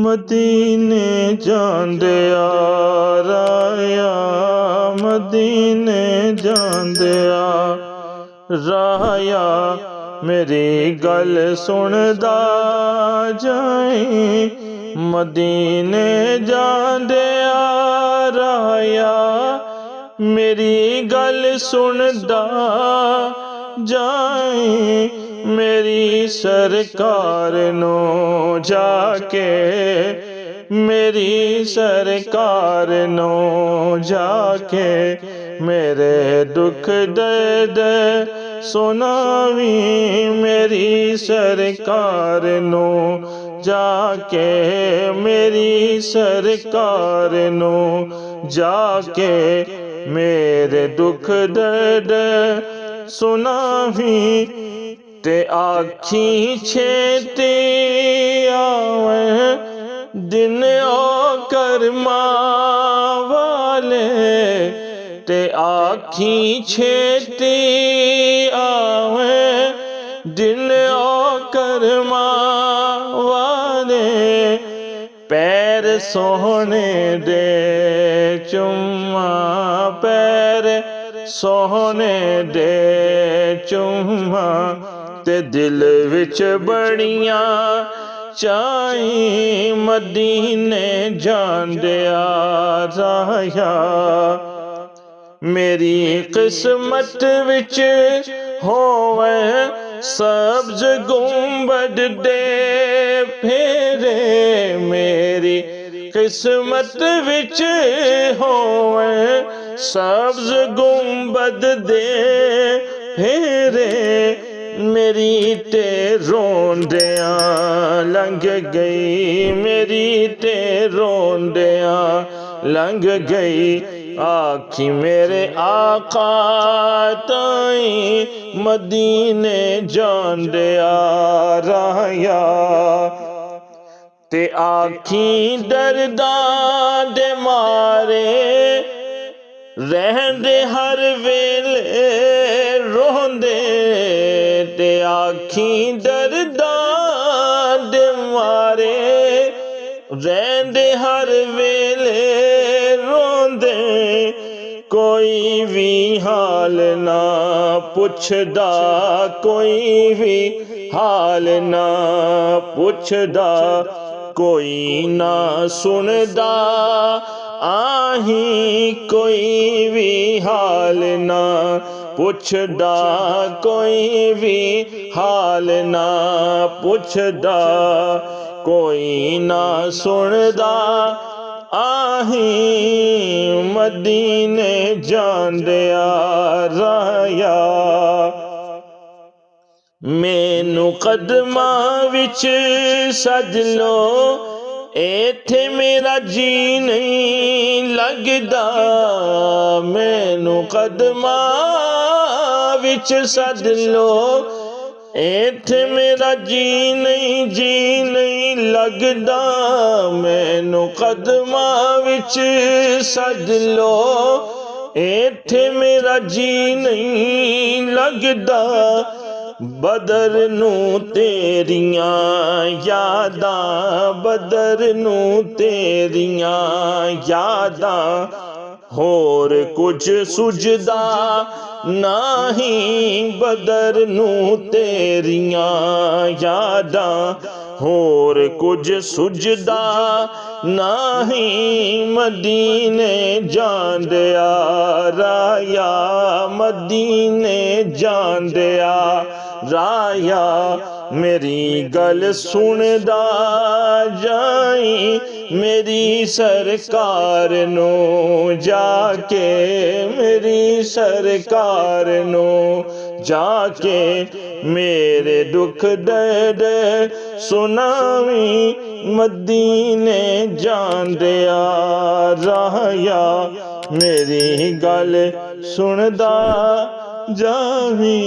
मदीने जांदिया राया, मदीने जांदिया राया, मेरी गल सुनदा जाई। मदीने जांदिया राया, मेरी गल सुनदा जाई। मेरी सरकार नो जाके, मेरी सरकार नो जाके, मेरे दुख दर्द सुनावी। मेरी सरकार नो जाके, मेरी सरकार नो जाके, मेरे दुख दर्द सुनावी। ते आखी छेती आवे दिन ओ कर्मा वाले, ते आखी छेती आवे दिन ओ कर्मा वाले। पैर सोहने दे चुम्मा, पैर सोहने दे चुम्मा, ते दिल विच बड़ियां चाई। मदीने जांदिया राया, मेरी किस्मत विच होवे सब्ज गुंबद दे फेरे। मेरी किस्मत विच होवे सब्ज गुंबद दे फेरे। मेरी ते रोंदियां लंघ गई, मेरी ते रोंदियां लंघ गई। आखी मेरे आका ताई, मदीने जांदिया राया। ते आखी दर्दां दे मारे रहंदे हर वेले रोंदे। ते आखी दर्दां दे मारे रहंदे हर वेले रोंदे। कोई भी हाल ना पुछदा, कोई भी हाल ना पुछदा, कोई ना सुनदा आही। कोई भी हाल ना पुछदा, कोई भी हाल ना पुछदा, कोई ना सुनदा आही। मदीने जांदिया राया, मैनू कदमां विच सज लो, एथे मेरा जी नहीं लगदा। मैनू कदमां विच सज लो, एथे मेरा जी नहीं लगदा। मैनू कदमां विच सज लो, एथे मेरा जी नहीं लगदा। बदर नू तेरियां यादां, बदर नू तेरियां यादां, होर कुछ सुझदा नाही। बदर नू तेरियां यादां, होर कुछ सुझदा नाही। मदीने जांदिया राया, मदीने जांदिया राया, मेरी गल सुनदा जाई। मेरी सरकार नो जाके, मेरी सरकार नो जाके, मेरे दुख दर्द सुनावी। मदीने जांदिया राया, मेरी गल सुनदा जावी।